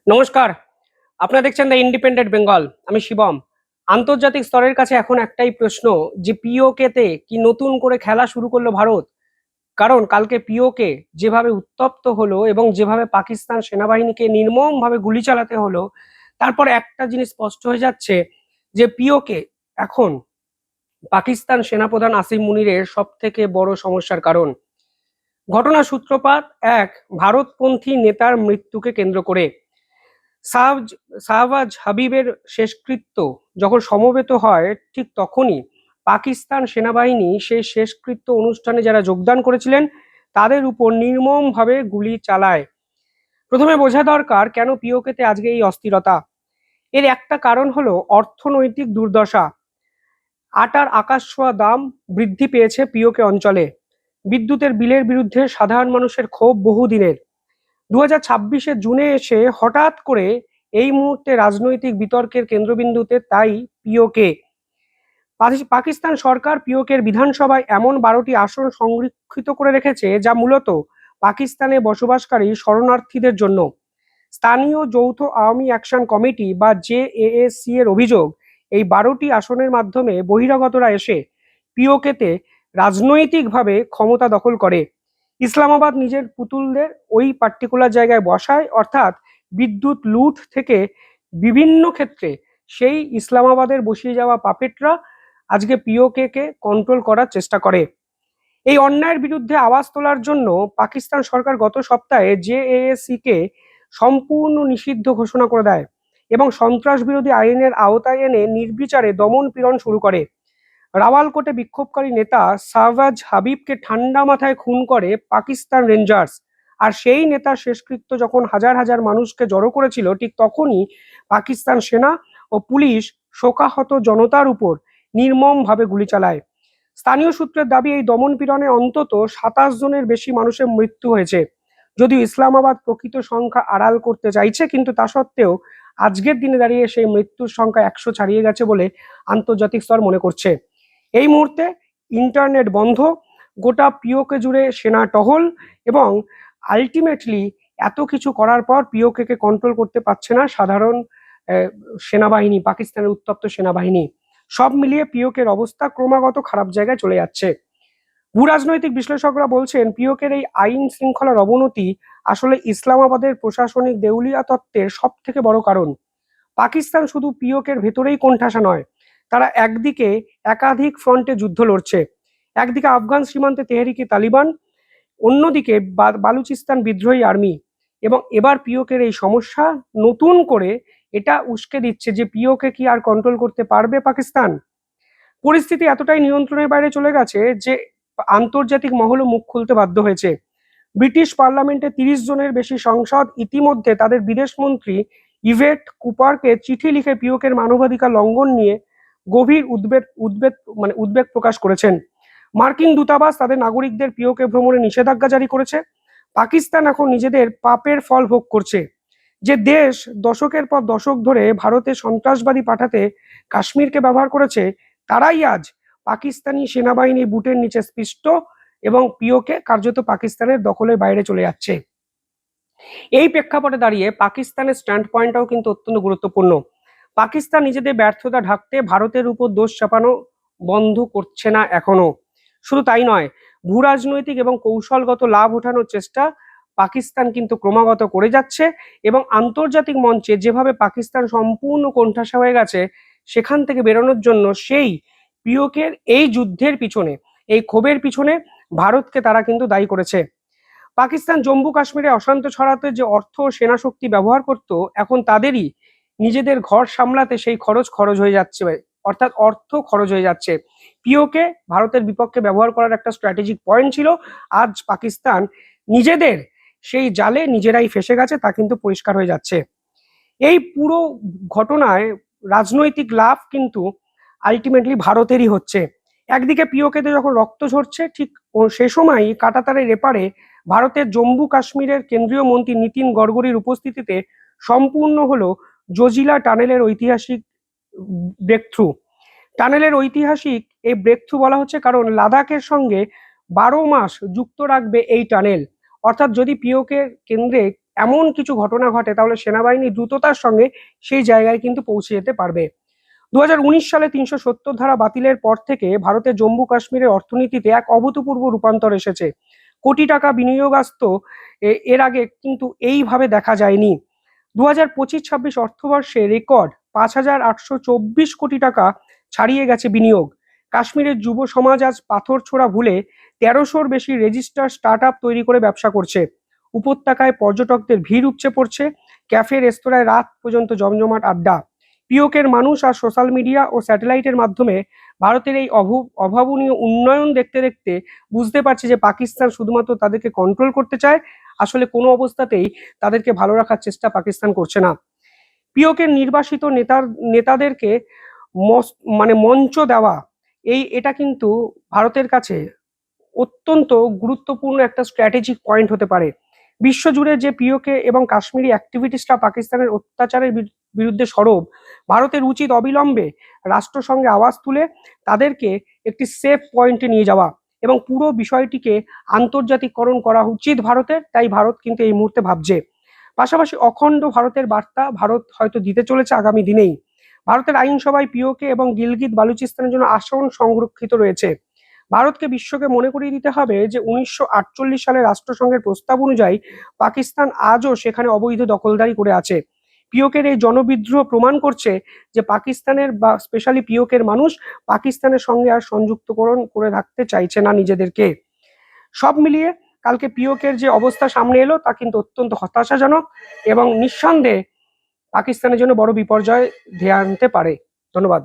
নমস্কার। আপনারা দেখছেন দ্য ইন্ডিপেন্ডেন্ট বেঙ্গল। আমি শিবম। আন্তর্জাতিক স্তরের কাছে এখন একটাই প্রশ্ন যে পিওকে তে কি নতুন করে খেলা শুরু করলো ভারত? কারণ কালকে পিওকে যেভাবে উত্তপ্ত হলো এবং যেভাবে পাকিস্তান সেনাবাহিনীকে নির্মমভাবে গুলি চালাতে হলো, তারপর একটা জিনিস স্পষ্ট হয়ে যাচ্ছে যে পিওকে এখন পাকিস্তান সেনাপ্রধান আসিম মুনিরের সবথেকে বড় সমস্যার কারণ। ঘটনার সূত্রপাত এক ভারতপন্থী নেতার মৃত্যুকে কেন্দ্র করে। শাহবাজ হাবিবের শেষকৃত্য যখন সমবেত হয় ঠিক তখনই পাকিস্তান সেনাবাহিনী সেই শেষকৃত্য অনুষ্ঠানে যারা যোগদান করেছিলেন তাদের উপর নির্মমভাবে গুলি চালায়। প্রথমে বোঝা দরকার কেন পিওকেতে আজকে এই অস্থিরতা। এর একটা কারণ হলো অর্থনৈতিক দুর্দশা। আটার আকাশছোঁয়া দাম বৃদ্ধি পেয়েছে পিওকে অঞ্চলে। বিদ্যুতের বিলের বিরুদ্ধে সাধারণ মানুষের ক্ষোভ বহুদিনের। 2026-এর জুনে এসে হঠাৎ করে এই মুহূর্তে রাজনৈতিক বিতর্কের কেন্দ্রবিন্দুতে তাই পিওকে। পাকিস্তান সরকার পিওকের বিধানসভায় এমন 12টি আসন সংরক্ষিত করে রেখেছে যা মূলত পাকিস্তানে বসবাসকারী শরণার্থীদের জন্য। স্থানীয় যৌথ আওয়ামী অ্যাকশন কমিটি বা জেএএসসি এর অভিযোগ, এই 12টি আসনের মাধ্যমে বহিরাগতরা এসে পিওকেতে রাজনৈতিকভাবে ক্ষমতা দখল করে। ইসলামাবাদ নিজের পুতুলদের ওই পার্টিকুলার জায়গায় বসায়, অর্থাৎ বিদ্যুৎ লুট থেকে বিভিন্ন ক্ষেত্রে সেই ইসলামাবাদের বসিয়ে যাওয়া পাপেটরা আজকে পিওকে কে কন্ট্রোল করার চেষ্টা করে। এই অন্যায়ের বিরুদ্ধে আওয়াজ তোলার জন্য পাকিস্তান সরকার গত সপ্তাহে জেএএসসি কে সম্পূর্ণ নিষিদ্ধ ঘোষণা করে দেয় এবং সন্ত্রাস বিরোধী আইনের আওতায় এনে নির্বিচারে দমন পীড়ন শুরু করে। রাওয়ালকোটে বিক্ষোভকারী নেতা শাহবাজ হাবিবকে ঠান্ডা মাথায় খুন করে পাকিস্তান রেঞ্জার্স। আর সেই নেতার শেষকৃত্য যখন হাজার হাজার মানুষকে জড়ো করেছিল ঠিক তখনই পাকিস্তান সেনা ও পুলিশ শোকাহত জনতার উপর নির্মমভাবে গুলি চালায়। স্থানীয় সূত্রের দাবি এই দমন পীড়নে অন্তত 27 জনের বেশি মানুষের মৃত্যু হয়েছে। যদিও ইসলামাবাদ প্রকৃত সংখ্যা আড়াল করতে চাইছে, কিন্তু তা সত্ত্বেও আজকের দিনে দাঁড়িয়ে সেই মৃত্যুর সংখ্যা 100 ছাড়িয়ে গেছে বলে আন্তর্জাতিক স্তর মনে করছে। এই মুহূর্তে ইন্টারনেট বন্ধ, গোটা পিওকে জুড়ে সেনা টহল এবং আলটিমেটলি এত কিছু করার পর পিওকে কে কন্ট্রোল করতে পারছে না সাধারণ সেনাবাহিনী, পাকিস্তানের উত্তপ্ত সেনাবাহিনী। সব মিলিয়ে পিওকের অবস্থা ক্রমাগত খারাপ জায়গায় চলে যাচ্ছে। ভূরাজনৈতিক বিশ্লেষকরা বলছেন পিওকের এই আইন শৃঙ্খলার অবনতি আসলে ইসলামাবাদের প্রশাসনিক দেউলিয়া তত্ত্বের সব থেকে বড় কারণ। পাকিস্তান শুধু পিওকের ভেতরেই কোণঠাসা নয়, তারা একদিকে একাধিক ফ্রন্টে যুদ্ধ লড়ছে। একদিকে আফগান সীমান্তে তেহরিকে তালিবান, অন্যদিকে বালুচিস্তান বিদ্রোহী আর্মি। এবং এবার পিওকের এই সমস্যা নতুন করে এটা উস্কে দিচ্ছে যে পিওকে কি আর কন্ট্রোল করতে পারবে পাকিস্তান। পরিস্থিতি এতটাই নিয়ন্ত্রণের বাইরে চলে গেছে যে আন্তর্জাতিক মহলও মুখ খুলতে বাধ্য হয়েছে। ব্রিটিশ পার্লামেন্টে 30 জনের বেশি সংসদ ইতিমধ্যে তাদের বিদেশমন্ত্রী ইভেট কুপারকে চিঠি লিখে পিওকের মানবাধিকার লঙ্ঘন নিয়ে গভীর উদ্বেগ প্রকাশ করেছেন। মার্কিন দূতাবাস তাদের নাগরিকদের পিওকে ভ্রমণে নিষেধাজ্ঞা জারি করেছে। পাকিস্তান এখন নিজেদের পাপের ফল ভোগ করছে। যে দেশ দশকের পর দশক ধরে ভারতে সন্ত্রাসবাদী পাঠাতে কাশ্মীরকে ব্যবহার করেছে, তারাই আজ পাকিস্তানি সেনাবাহিনী বুটের নিচে স্পৃষ্ট এবং পিওকে কার্যত পাকিস্তানের দখলের বাইরে চলে যাচ্ছে। এই প্রেক্ষাপটে দাঁড়িয়ে পাকিস্তানের স্ট্যান্ড পয়েন্টটাও কিন্তু অত্যন্ত গুরুত্বপূর্ণ। পাকিস্তান নিজেদের ব্যর্থতা ঢাকতে ভারতের উপর দোষ চাপানো বন্ধ করছে না এখনো। শুধু তাই নয়, ভূরাজনৈতিক এবং কৌশলগত লাভ ওঠানোর চেষ্টা পাকিস্তান কিন্তু ক্রমাগত করে যাচ্ছে এবং আন্তর্জাতিক মঞ্চে যেভাবে পাকিস্তান সম্পূর্ণ কোণঠাসা হয়ে গেছে, সেখান থেকে বেরোনোর জন্য সেই পিওকের এই যুদ্ধের পিছনে, এই ক্ষোভের পিছনে ভারতকে তারা কিন্তু দায়ী করেছে। পাকিস্তান জম্মু কাশ্মীরে অশান্ত ছড়াতে যে অর্থ ও সেনা শক্তি ব্যবহার করত, এখন তাদেরই নিজেদের ঘর সামলাতে সেই খরচ হয়ে যাচ্ছে, অর্থাৎ অর্থ খরচ হয়ে যাচ্ছে। পিওকে ভারতের বিপক্ষে ব্যবহার করার একটা স্ট্র্যাটেজিক পয়েন্ট ছিল। আজ পাকিস্তান নিজেদের সেই জালে নিজেরাই ফেসে গেছে, তা কিন্তু পরিষ্কার হয়ে যাচ্ছে। এই পুরো ঘটনায় রাজনৈতিক লাভ কিন্তু আলটিমেটলি ভারতেরই হচ্ছে। একদিকে পিওকেতে যখন রক্ত ঝরছে, ঠিক সে সময়ই কাঁটাতারের এপারে ভারতের জম্মু কাশ্মীরের কেন্দ্রীয় মন্ত্রী নীতিন গডকরির উপস্থিতিতে সম্পূর্ণ হলো জজিলা টানেলের ঐতিহাসিক ব্রেক থ্রু। টানেলের ঐতিহাসিক এই ব্রেক থ্রু বলা হচ্ছে কারণ লাদাখের সঙ্গে 12 মাস যুক্ত রাখবে এই টানেল। অর্থাৎ যদি পিওকে কেন্দ্রে এমন কিছু ঘটনা ঘটে, তাহলে সেনাবাহিনী দ্রুততার সঙ্গে সেই জায়গায় কিন্তু পৌঁছে যেতে পারবে। 2019 সালে 370 ধারা বাতিলের পর থেকে ভারতের জম্মু কাশ্মীরের অর্থনীতিতে এক অভূতপূর্ব রূপান্তর এসেছে। কোটি টাকা বিনিয়োগ আসতো এর আগে কিন্তু এইভাবে দেখা যায়নি। 2025-26 অর্থবর্ষে রেকর্ড 5,824 কোটি টাকা ছাড়িয়ে গেছে বিনিয়োগ। কাশ্মীরের যুব সমাজ আজ পাথর ছোড়া ভুলে 1300-র বেশি রেজিস্টার স্টার্ট আপ তৈরি করে ব্যবসা করছে। উপত্যকায় পর্যটকদের ভিড় উপচে পড়ছে, ক্যাফে রেস্তোরাঁয় রাত পর্যন্ত জমজমাট আড্ডা। পিওকের মানুষ আর সোশ্যাল মিডিয়া ও স্যাটেলাইটের মাধ্যমে ভারতের এই অভাবনীয় উন্নয়ন দেখতে দেখতে বুঝতে পারছে যে পাকিস্তান শুধুমাত্র তাদেরকে কন্ট্রোল করতে চায়, আসলে কোনো অবস্থাতেই তাদেরকে ভালো রাখার চেষ্টা পাকিস্তান করছে না। পিওকের নির্বাসিত নেতাদেরকে মানে মঞ্চ দেওয়া, এটা কিন্তু ভারতের কাছে অত্যন্ত গুরুত্বপূর্ণ একটা স্ট্র্যাটেজিক পয়েন্ট হতে পারে। বিশ্বজুড়ে যে পিওকে এবং কাশ্মীরি অ্যাক্টিভিটিস্টরা পাকিস্তানের অত্যাচারের বিরুদ্ধে সরব, ভারতের উচিত অবিলম্বে রাষ্ট্রসংঘে আওয়াজ তুলে তাদেরকে একটি সেফ পয়েন্টে নিয়ে যাওয়া এবং পুরো বিষয়টিকে আন্তর্জাতিককরণ করা উচিত ভারতের। তাই ভারত কিন্তু এই মুহূর্তে ভাবছে। পাশাপাশি অখণ্ড ভারতের বার্তা ভারত হয়তো দিতে চলেছে আগামী দিনেই। ভারতের আইনসভায় পিওকে এবং গিলগিত বালুচিস্তানের জন্য আসন সংরক্ষিত রয়েছে। ভারতকে বিশ্বকে মনে করিয়ে দিতে হবে যে 1948 সালে রাষ্ট্রসংঘের প্রস্তাব অনুযায়ী পাকিস্তান আজও সেখানে অবৈধ দখলদারি করে আছে। পিওকের এই জনবিদ্রোহ প্রমাণ করছে যে পাকিস্তানের বা স্পেশালি পিওকের মানুষ পাকিস্তানের সঙ্গে আর সংযুক্তকরণ করে রাখতে চাইছে না নিজেদেরকে। সব মিলিয়ে কালকে পিওকের যে অবস্থা সামনে এলো তা কিন্তু অত্যন্ত হতাশাজনক এবং নিঃসন্দেহে পাকিস্তানের জন্য বড় বিপর্যয় ধেয়ে আনতে পারে। ধন্যবাদ।